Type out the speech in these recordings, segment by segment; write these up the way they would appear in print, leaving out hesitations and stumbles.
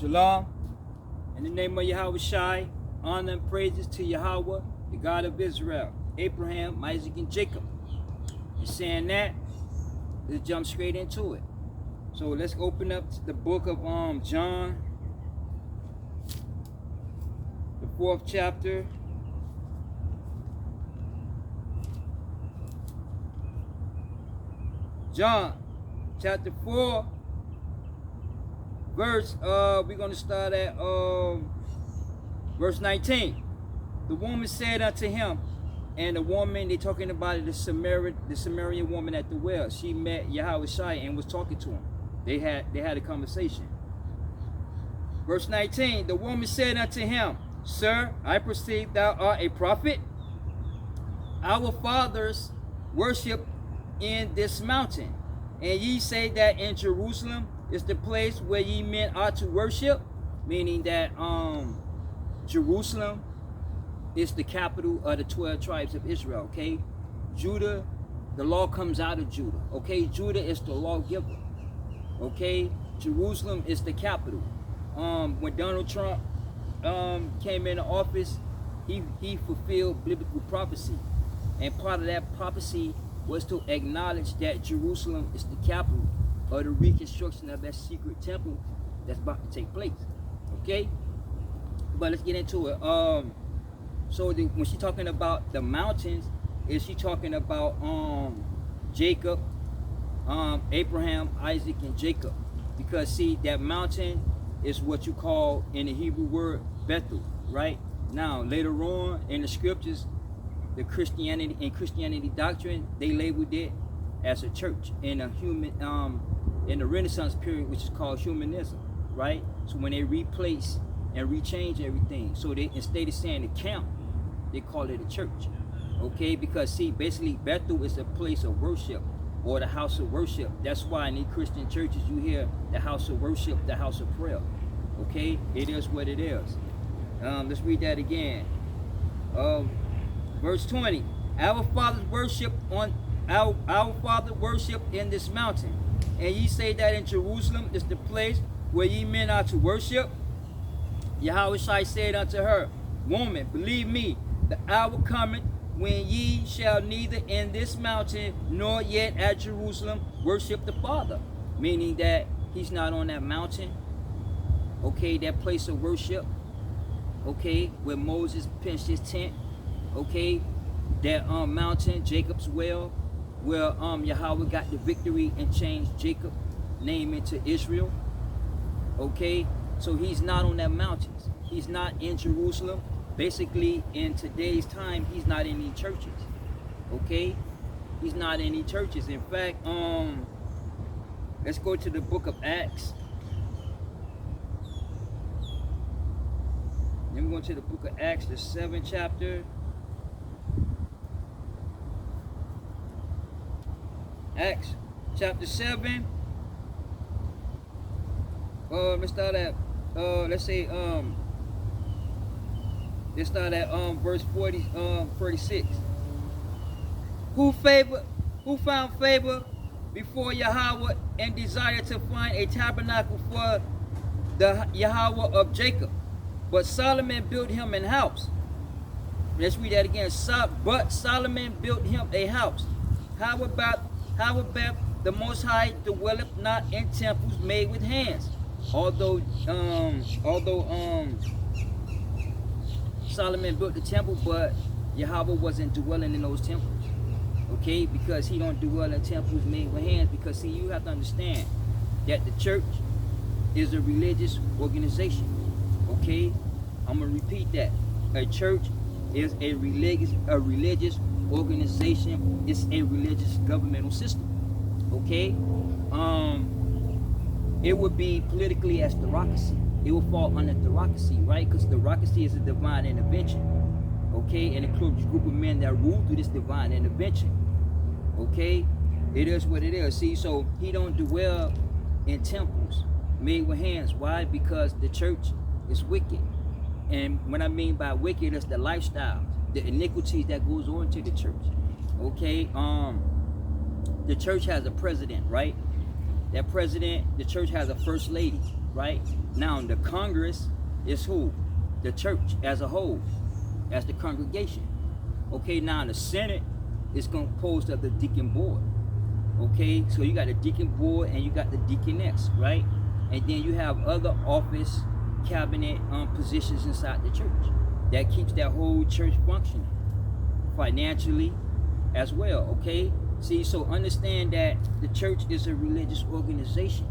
Shalom. In the name of Yahweh, honor and praises to Yahweh, the God of Israel, Abraham, Isaac, and Jacob. And saying that, let's jump straight into it. So let's open up the book of John, the 4th chapter. John, chapter 4, verse, we're going to start at verse 19. The woman said unto him, and the woman, they talking about it, the Samaritan woman at the well. She met Yahweh and was talking to him. They had a conversation. Verse 19, the woman said unto him, Sir, I perceive thou art a prophet. Our fathers worship in this mountain, and ye say that in Jerusalem is the place where ye men are to worship, meaning that Jerusalem is the capital of the 12 tribes of Israel. Okay, Judah, the law comes out of Judah. Okay, Judah is the lawgiver. Okay, Jerusalem is the capital. When Donald Trump came into office, he fulfilled biblical prophecy, and part of that prophecy was to acknowledge that Jerusalem is the capital of the reconstruction of that secret temple that's about to take place. Okay, but let's get into it. So when she's talking about the mountains, is she talking about Jacob, Abraham, Isaac, and Jacob? Because see, that mountain is what you call in the Hebrew word Bethel, right? Now later on in the scriptures, the Christianity doctrine, they labeled it as a church in the Renaissance period, which is called humanism, right? So when they replace and rechange everything, so they, instead of saying the camp, they call it a church. Okay, because see, basically Bethel is a place of worship, or the house of worship. That's why in the Christian churches you hear the house of worship, the house of prayer. Okay, it is what it is. Let's read that again. Verse 20, our fathers worship in this mountain, and ye say that in Jerusalem is the place where ye men are to worship. Yahweh said unto her, Woman, believe me, the hour cometh when ye shall neither in this mountain nor yet at Jerusalem worship the Father. Meaning that he's not on that mountain, okay, that place of worship, okay, where Moses pitched his tent. Okay, that mountain, Jacob's well, where Yahweh got the victory and changed Jacob's name into Israel. Okay, so he's not on that mountain. He's not in Jerusalem. Basically, in today's time, he's not in any churches. Okay, he's not in any churches. In fact, let's go to the book of Acts. Then we're going to the book of Acts, the 7th chapter. Acts chapter 7. Let's start at verse 46. Who found favor before Yahweh and desired to find a tabernacle for the Yahweh of Jacob? But Solomon built him an house. Let's read that again. But Solomon built him a house. How about the Most High dwelleth not in temples made with hands? Although Solomon built the temple, but Yahweh wasn't dwelling in those temples. Okay, because he don't dwell in temples made with hands. Because see, you have to understand that the church is a religious organization. Okay, I'm gonna repeat that. A church is a religious organization. It's a religious governmental system. Okay, it would be politically as theocracy. It will fall under theocracy, right? Because theocracy is a divine intervention. Okay, and it includes a group of men that rule through this divine intervention. Okay, it is what it is. See, so he don't dwell in temples made with hands. Why? Because the church is wicked. And what I mean by wicked is the lifestyle, the iniquities that goes on to the church. Okay, the church has a president, right? That president, the church has a first lady, right? Now the Congress is who? The church as a whole, as the congregation. Okay, now the Senate is composed of the deacon board. Okay, so you got the deacon board and you got the deaconess, right? And then you have other office, cabinet positions inside the church that keeps that whole church functioning financially as well. Okay, see, so understand that the church is a religious organization.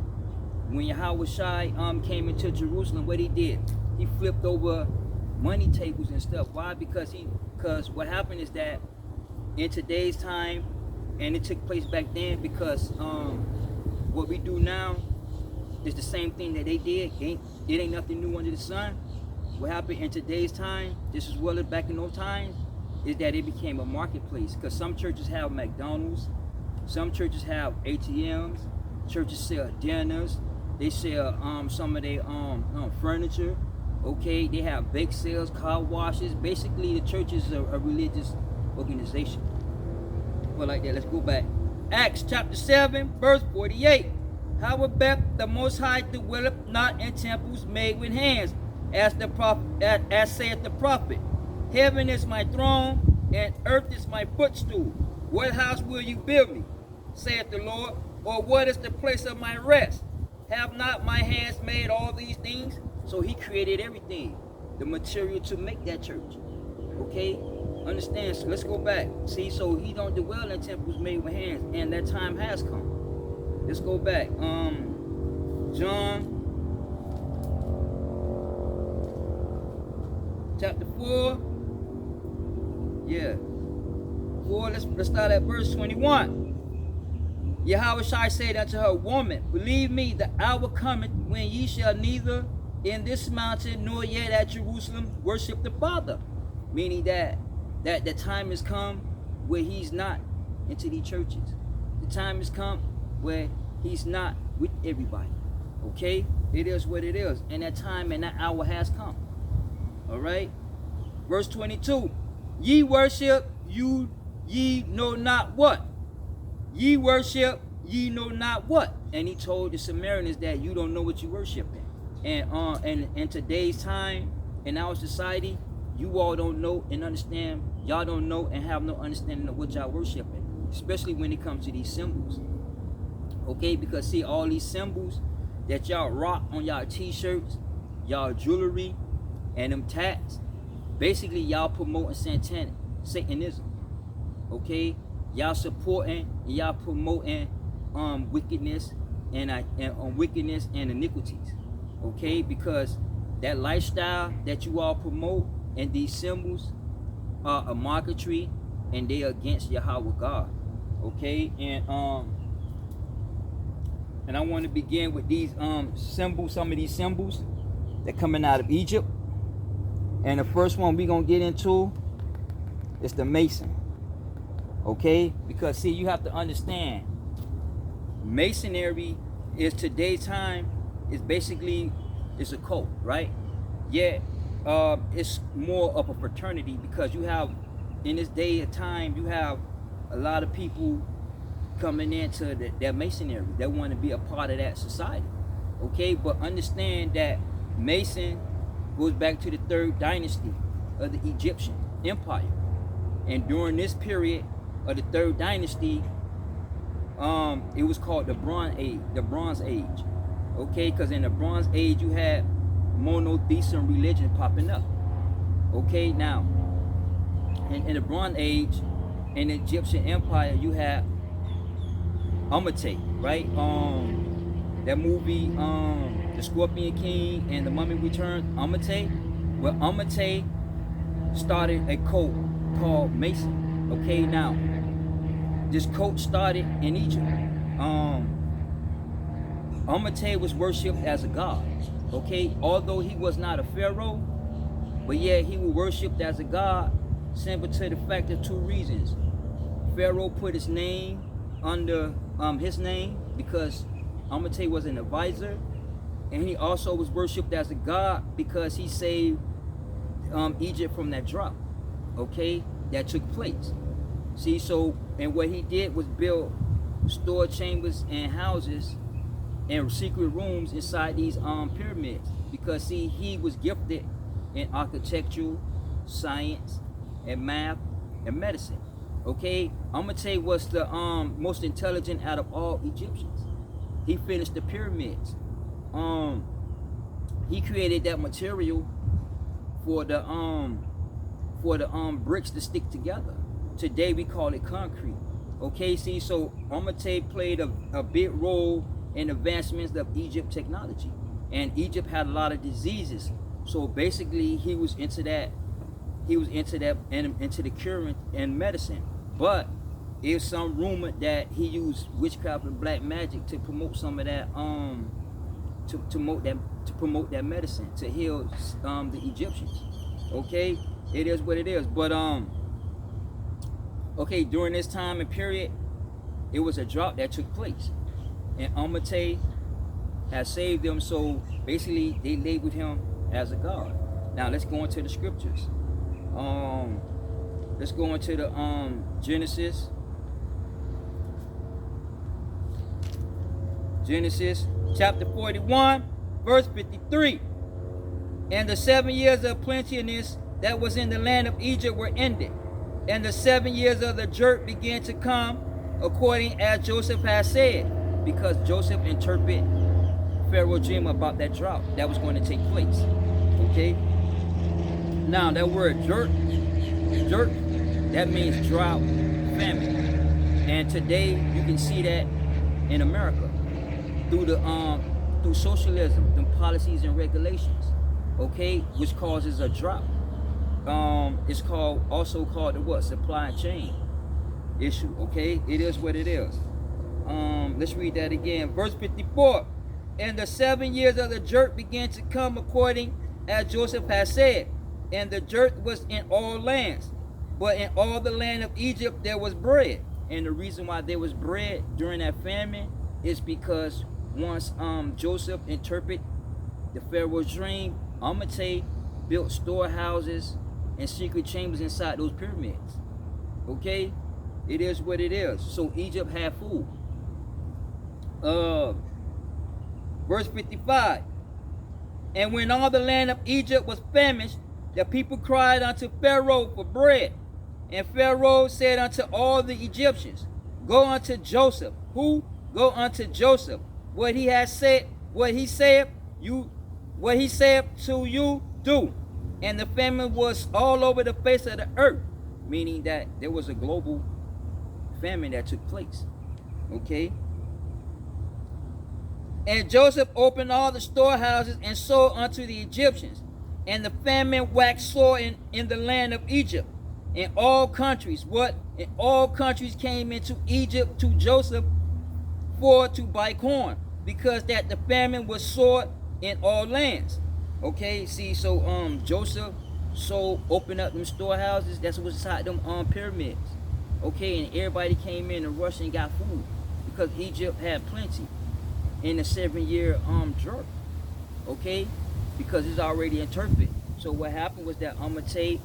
When F-Yhwh came into Jerusalem, what he did, he flipped over money tables and stuff. Why? Because what happened is that in today's time, and it took place back then, because what we do now is the same thing that they did. It ain't nothing new under the sun. What happened in today's time, just as well as back in those times, is that it became a marketplace. Because some churches have McDonald's, some churches have ATMs, churches sell dinners, they sell some of their furniture. Okay, they have bake sales, car washes. Basically, the church is a religious organization. Well, like that, let's go back. Acts chapter 7, verse 48. Howbeit the Most High dwelleth not in temples made with hands, as saith the prophet. Heaven is my throne, and earth is my footstool. What house will you build me, saith the Lord? Or what is the place of my rest? Have not my hands made all these things? So he created everything, the material to make that church. Okay, understand? So let's go back. See, so he don't dwell in temples made with hands, and that time has come. Let's go back. John chapter 4. Yeah. 4, let's start at verse 21. Yahweh said unto her, Woman, believe me, the hour cometh when ye shall neither in this mountain nor yet at Jerusalem worship the Father. Meaning that the time has come where he's not into these churches. The time has come where he's not with everybody. Okay, it is what it is, and that time and that hour has come. All right, verse 22. Ye worship, ye know not what. Ye worship, ye know not what. And he told the Samaritans that you don't know what you worshiping. And in today's time, in our society, you all don't know and understand. Y'all don't know and have no understanding of what y'all worshiping, especially when it comes to these symbols. Okay, because see, all these symbols that y'all rock on y'all t-shirts, y'all jewelry, and them tats, basically y'all promoting Satanism. Okay, y'all supporting and y'all promoting wickedness and wickedness and iniquities. Okay, because that lifestyle that you all promote and these symbols are a marketry, and they are against Yahweh God. Okay, and I want to begin with these symbols, some of these symbols that coming out of Egypt. And the first one we're gonna get into is the Mason. Okay, because see, you have to understand, Masonry is today's time. It's basically, it's a cult, right? Yet it's more of a fraternity, because you have, in this day of time, you have a lot of people coming into that Masonry that want to be a part of that society. Okay, but understand that Mason goes back to the 3rd dynasty of the Egyptian Empire, and during this period of the 3rd dynasty, it was called the Bronze Age. Okay, because in the Bronze Age you had monotheism religion popping up. Okay, now in the Bronze Age, in the Egyptian Empire, you had Amate, right? That movie, The Scorpion King and The Mummy Returned, Amate. Well, Amate started a cult called Mason. Okay, now this cult started in Egypt. Amate was worshipped as a god. Okay, although he was not a pharaoh, but yet he was worshipped as a god, simply to the fact of 2 reasons. Pharaoh put his name under his name because Amate was an advisor, and he also was worshipped as a god because he saved Egypt from that drought. Okay, that took place. See, so, and what he did was build store chambers and houses and secret rooms inside these pyramids, because see, he was gifted in architectural, science, and math, and medicine. Okay, I'm gonna tell you what's the most intelligent out of all Egyptians. He finished the pyramids. He created that material for the bricks to stick together. Today we call it concrete. Okay, see, so Amitay played a big role in advancements of Egypt technology, and Egypt had a lot of diseases. So basically, he was into that. He was into that and into the curing and medicine. But there's some rumor that he used witchcraft and black magic to promote some of that to promote that medicine to heal the Egyptians. Okay, it is what it is. But okay, during this time and period, it was a drought that took place, and Amitay has saved them. So basically, they labeled him as a god. Now let's go into the scriptures. Let's go into the Genesis chapter 41, verse 53. And the 7 years of plenteousness that was in the land of Egypt were ended, and the 7 years of the drought began to come, according as Joseph had said, because Joseph interpreted Pharaoh's dream about that drought that was going to take place. Okay. Now that word drought, that means drought, famine, and today you can see that in America through the through socialism, through policies and regulations. Okay, which causes a drought. It's also called the what? Supply chain issue. Okay, it is what it is. Let's read that again. Verse 54. And the 7 years of the drought began to come, according as Joseph had said. And the drought was in all lands, but in all the land of Egypt there was bread. And the reason why there was bread during that famine is because once Joseph interpreted the Pharaoh's dream, Amitay built storehouses and secret chambers inside those pyramids. Okay, it is what it is. So Egypt had food. Verse 55. And when all the land of Egypt was famished, the people cried unto Pharaoh for bread. And Pharaoh said unto all the Egyptians, Go unto Joseph. Who? Go unto Joseph. What he has said, what he said to you, do. And the famine was all over the face of the earth, meaning that there was a global famine that took place. Okay. And Joseph opened all the storehouses and sold unto the Egyptians. And the famine waxed sore in the land of Egypt. In all countries, in all countries came into Egypt to Joseph to buy corn, because that the famine was sore in all lands. Okay, see, so Joseph opened up them storehouses. That's what's inside them pyramids. Okay, and everybody came in and rushed and got food because Egypt had plenty in the 7-year drought. Okay, because it's already interpreted. So what happened was that Amitay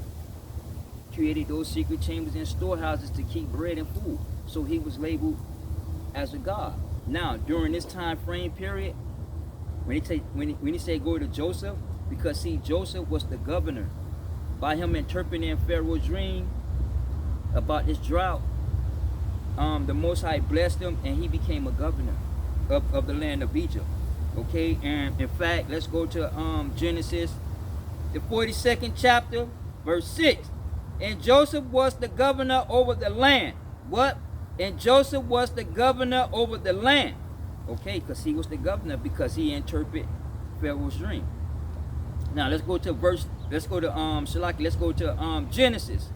created those secret chambers and storehouses to keep bread and food. So he was labeled as a god. Now, during this time frame period, when he say go to Joseph, because see, Joseph was the governor. By him interpreting Pharaoh's dream about this drought, the Most High blessed him and he became a governor of the land of Egypt. Okay, and in fact, let's go to Genesis, the 42nd chapter, verse 6. And Joseph was the governor over the land. What? And Joseph was the governor over the land. Okay, because he was the governor because he interpreted Pharaoh's dream. Now let's go to Genesis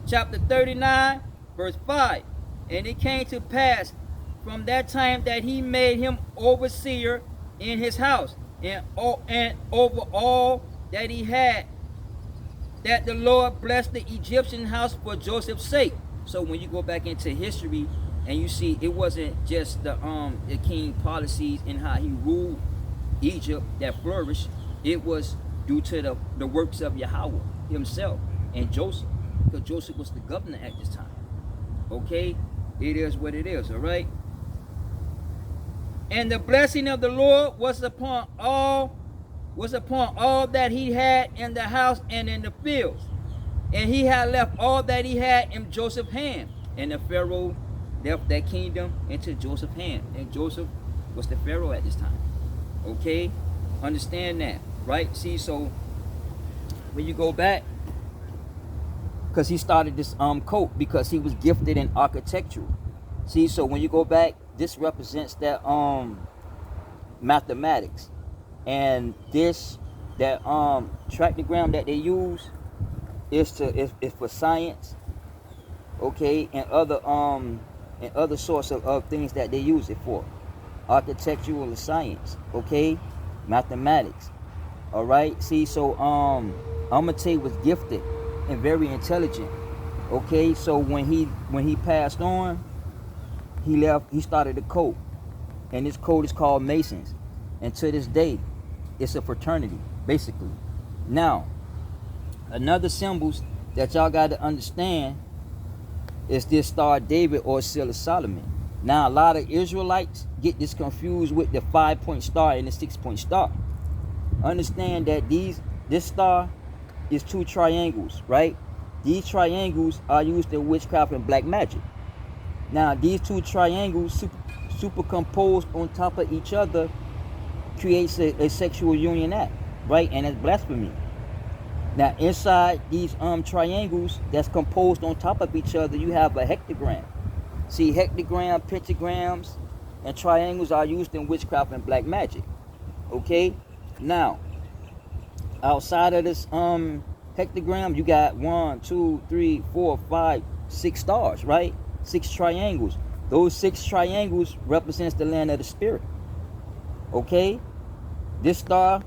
chapter 39, verse 5. And it came to pass from that time that he made him overseer in his house and over all that he had, that the Lord blessed the Egyptian house for Joseph's sake. So when you go back into history and you see, it wasn't just the king policies and how he ruled Egypt that flourished. It was due to the works of Yahweh himself and Joseph, because Joseph was the governor at this time. Okay, it is what it is. All right. And the blessing of the Lord was upon all that he had in the house and in the fields. And he had left all that he had in Joseph's hand. And the Pharaoh left that kingdom into Joseph's hand. And Joseph was the Pharaoh at this time. Okay? Understand that, right? See, so when you go back, because he started this coat because he was gifted in architecture. See, so when you go back, this represents that mathematics. And this, that tractogram that they use is for science, okay, and other sorts of things that they use it for. Architectural science, okay, mathematics. All right. See, so Amate was gifted and very intelligent. Okay, so when he passed on, he started a code, and this code is called Masons, and to this day it's a fraternity basically. Now, another symbols that y'all got to understand is this Star of David or Seal of Solomon. Now, a lot of Israelites get this confused with the 5-point star and the 6-point star. Understand that this star is 2 triangles, right? These triangles are used in witchcraft and black magic. Now, these 2 triangles superimposed on top of each other creates a sexual union act, right? And it's blasphemy. Now, inside these triangles that's composed on top of each other, you have a hectagram. See, hectagram, pentagrams, and triangles are used in witchcraft and black magic. Okay? Now, outside of this hectagram, you got 1, 2, 3, 4, 5, 6 stars, right? 6 triangles. Those 6 triangles represents the land of the spirit. Okay? This star,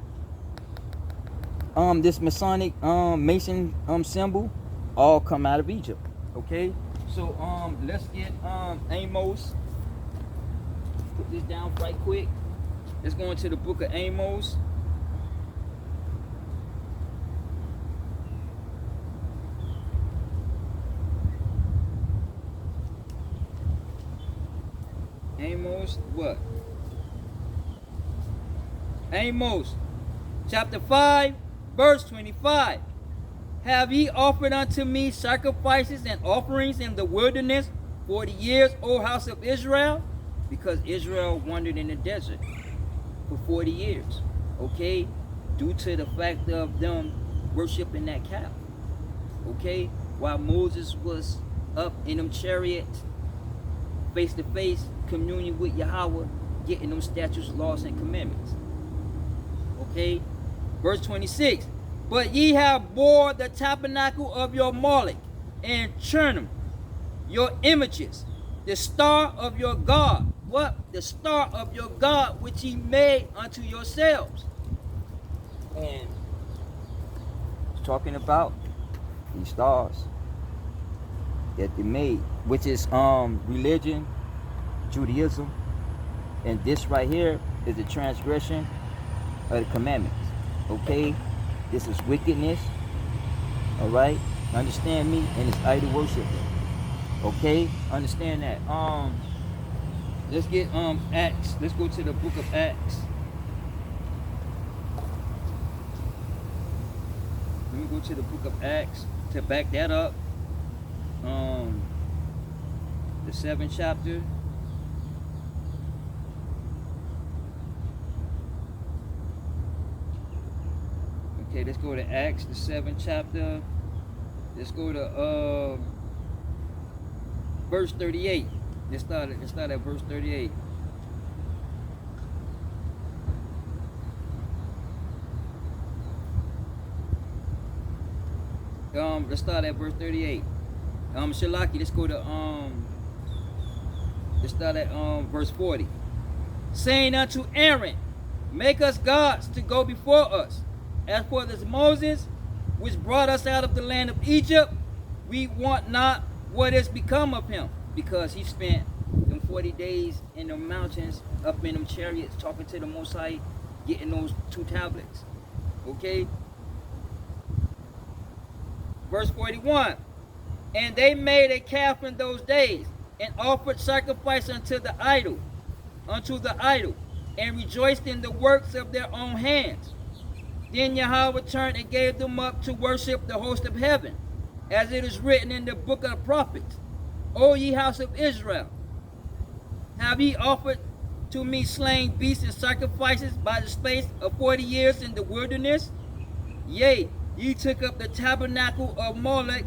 this Masonic Mason symbol, all come out of Egypt. Okay? So let's get Amos. Put this down right quick. Let's go into the book of Amos. Amos what? Amos chapter 5 verse 25. Have ye offered unto me sacrifices and offerings in the wilderness 40 years, O house of Israel? Because Israel wandered in the desert for 40 years, okay? Due to the fact of them worshiping that calf, okay? While Moses was up in them chariots, face to face, communion with Yahweh, getting them statutes, laws, and commandments, okay? Verse 26. But ye have bore the tabernacle of your Moloch, and Chernim, your images, the star of your God. What? The star of your God, which ye made unto yourselves. And it's talking about these stars that they made, which is religion, Judaism, and this right here is the transgression of the commandments. Okay? This is wickedness, all right? Understand me? And it's idol worship. Okay? Understand that. Let's get Acts. Let's go to the book of Acts. Let me go to the book of Acts to back that up. The 7th chapter. Okay, let's go to Acts, the 7th chapter. Let's go to verse 38. Let's start at verse 38. Let's start at verse 38. Shalaki, let's go to let's start at verse 40. Saying unto Aaron, make us gods to go before us. As for this Moses, which brought us out of the land of Egypt, we want not what is become of him, because he spent them 40 days in the mountains, up in them chariots, talking to the Most High, getting those 2 tablets. Okay? Verse 41. And they made a calf in those days, and offered sacrifice unto the idol, unto the idol, and rejoiced in the works of their own hands. Then Yahweh turned and gave them up to worship the host of heaven, as it is written in the book of the prophets. O ye house of Israel, have ye offered to me slain beasts and sacrifices by the space of 40 years in the wilderness? Yea, ye took up the tabernacle of Molech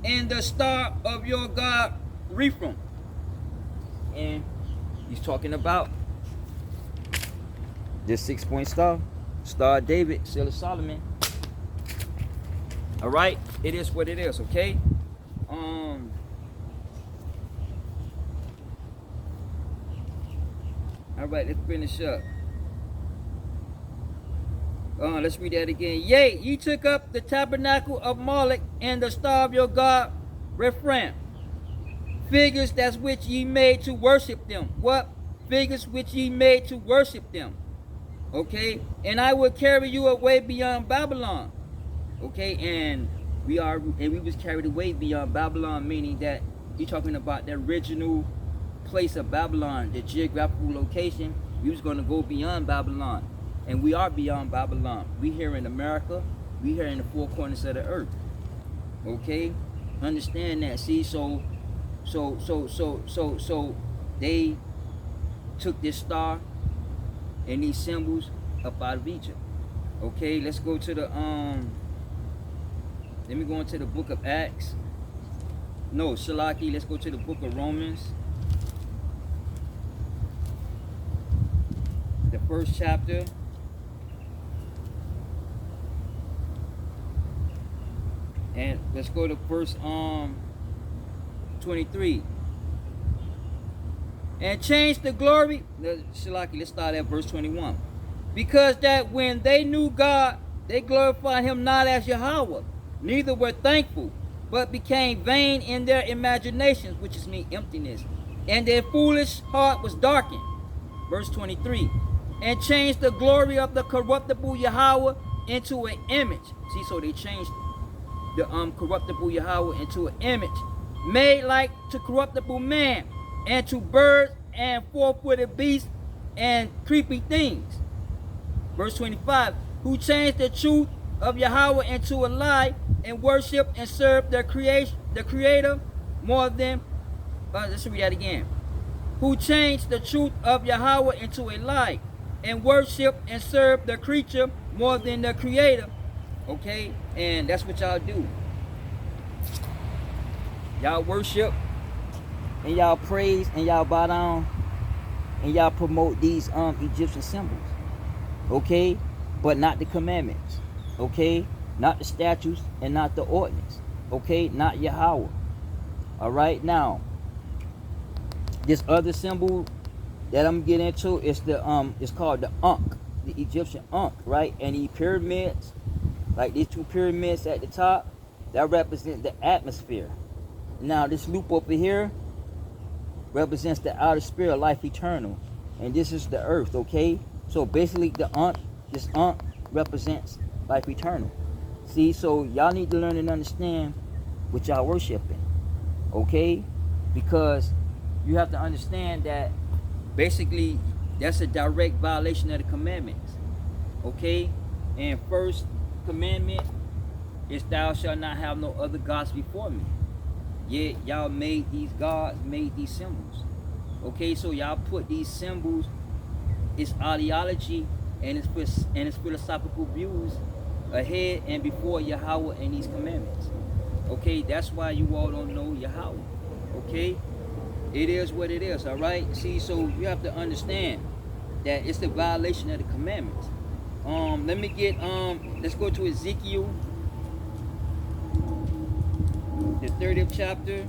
and the star of your god Rephaim. And he's talking about this 6-point star, Star of David, Seal of Solomon. All right, it is what it is. Okay. All right, let's finish up. Let's read that again. Yea, ye took up the tabernacle of Molech and the star of your god Rephaim. Figures that's which ye made to worship them. What? Figures which ye made to worship them. Okay, and I will carry you away beyond Babylon. Okay, and we was carried away beyond Babylon, meaning that he's talking about the original place of Babylon, the geographical location. We was going to go beyond Babylon, and we are beyond Babylon. We here in America, we here in the four corners of the earth. Okay, understand that. See, so they took this star and these symbols up out of Egypt. Okay, let's go to the let me go into the book of Acts. No, Shalaki, let's go to the book of Romans. The first chapter. And let's go to verse 23. And change the glory. Shalaki, let's start at verse 21. Because that when they knew God, they glorified him not as Yahweh, neither were thankful, but became vain in their imaginations, which is mean emptiness. And their foolish heart was darkened. Verse 23. And changed the glory of the corruptible Yahweh into an image. See, so they changed the corruptible Yahweh into an image made like to corruptible man, and to birds and four-footed beasts and creepy things. Verse 25. Who changed the truth of Yahweh into a lie, and worship and serve the Creator more than let's read that again. Who changed the truth of Yahweh into a lie, and worship and serve the creature more than the Creator. Okay, and that's what y'all do. Y'all worship and y'all praise and y'all bow down and y'all promote these Egyptian symbols. Okay, but not the commandments. Okay, not the statutes and not the ordinance. Okay, not Yahweh. All right, now this other symbol that I'm getting into is the it's called the Ankh, the Egyptian Ankh, right? And these pyramids, like these two pyramids at the top, that represent the atmosphere. Now this loop over here represents the outer spirit, life eternal, and this is the earth. Okay, so basically the Ankh, this Ankh represents life eternal. See, so y'all need to learn and understand what y'all worshiping. Okay, because you have to understand that basically that's a direct violation of the commandments. Okay, and first commandment is thou shalt not have no other gods before me. Yet y'all made these gods, made these symbols. Okay, so y'all put these symbols, its ideology and its philosophical views ahead and before Yahweh and these commandments. Okay, that's why you all don't know Yahweh. Okay, it is what it is. All right, see, so you have to understand that it's the violation of the commandments. Let me get let's go to Ezekiel, the 30th chapter.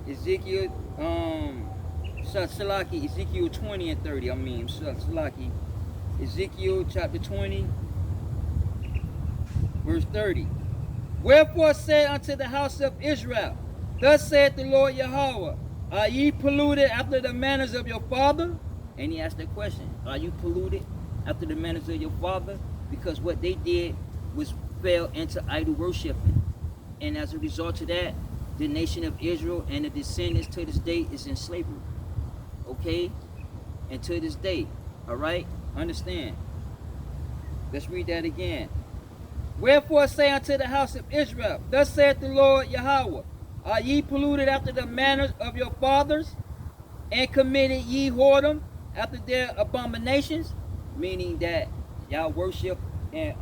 Ezekiel Salaki, Ezekiel 20 and 30. Salaki, Ezekiel chapter 20, verse 30. Wherefore say unto the house of Israel, thus saith the Lord Yahweh, are ye polluted after the manners of your father? And he asked that question, are you polluted after the manners of your father? Because what they did was fell into idol worshiping. And as a result of that, the nation of Israel and the descendants to this day is in slavery. Okay? And to this day. Alright? Understand. Let's read that again. Wherefore say unto the house of Israel, thus saith the Lord Yahweh, are ye polluted after the manners of your fathers, and committed ye whoredom after their abominations? Meaning that y'all worship and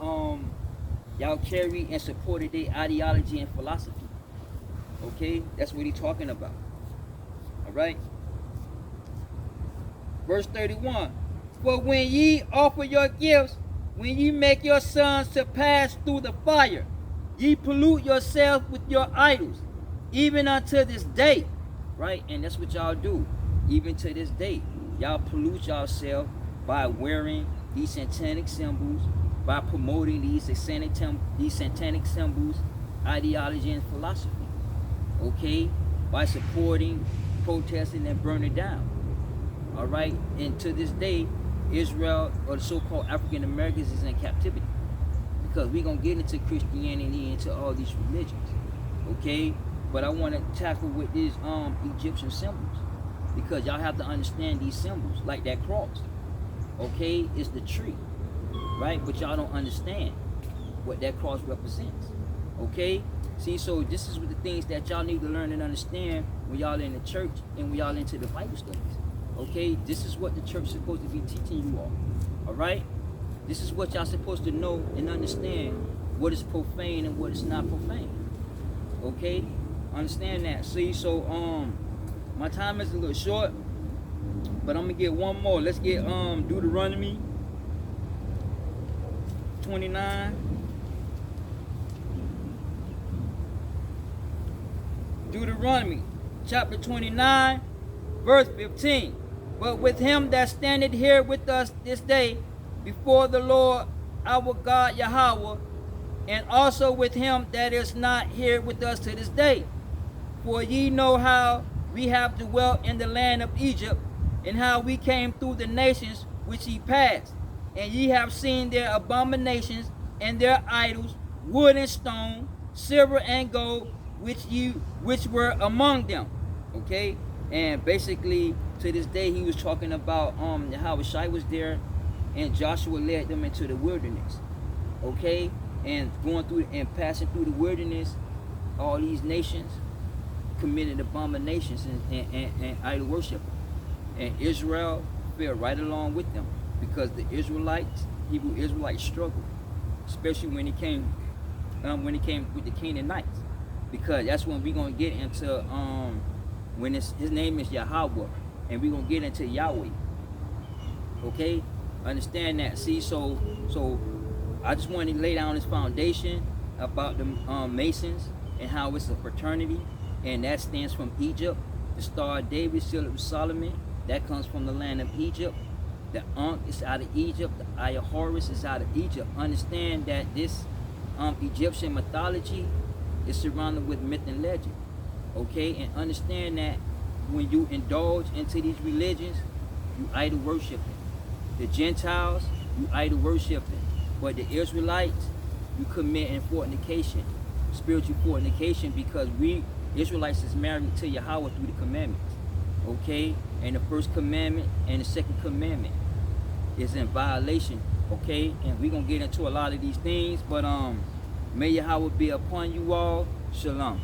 y'all carry and supported their ideology and philosophy. Okay, that's what he's talking about. All right. Verse 31. For when ye offer your gifts, when ye make your sons to pass through the fire, ye pollute yourselves with your idols, even unto this day. Right? And that's what y'all do. Even to this day. Y'all pollute yourselves by wearing these satanic symbols, by promoting these satanic symbols, ideology, and philosophy. Okay? By supporting, protesting, and burning down. All right? And to this day, Israel, or the so-called African Americans, is in captivity. Because we're going to get into Christianity, into all these religions. Okay? But I want to tackle with these Egyptian symbols. Because y'all have to understand these symbols, like that cross. Okay? It's the tree. Right? But y'all don't understand what that cross represents. Okay? See, so this is the things that y'all need to learn and understand when y'all in the church and when y'all into the Bible studies. Okay? This is what the church is supposed to be teaching you all. Alright? This is what y'all supposed to know and understand what is profane and what is not profane. Okay? Understand that. See, so my time is a little short, but I'm gonna get one more. Let's get Deuteronomy 29. Deuteronomy chapter 29, verse 15. But with him that standeth here with us this day before the Lord our God Yahweh, and also with him that is not here with us to this day. For ye know how we have dwelt in the land of Egypt, and how we came through the nations which ye passed. And ye have seen their abominations and their idols, wood and stone, silver and gold, which were among them. Okay? And basically, to this day, he was talking about how F-Yhwh was there, and Joshua led them into the wilderness. Okay? And going through and passing through the wilderness, all these nations committed abominations and idol worship. And Israel fell right along with them, because the Israelites, Hebrew Israelites, struggled, especially when it came with the Canaanites, because that's when we're gonna get into when his name is Yahweh, and we're gonna get into Yahweh. Okay, understand that. See, so I just want to lay down this foundation about the Masons and how it's a fraternity, and that stands from Egypt. The Star of David, sealed with Solomon, that comes from the land of Egypt. The Ankh is out of Egypt. The ISRAELITE is out of Egypt. Understand that this Egyptian mythology is surrounded with myth and legend. Okay, and understand that when you indulge into these religions, you idol worshiping. The Gentiles, you idol worshiping. But the Israelites, you committing fornication, spiritual fornication, because we Israelites is married to Yahweh through the commandments. Okay, and the first commandment and the second commandment is in violation. Okay, and we're gonna get into a lot of these things, but may Yahweh be upon you all. Shalom.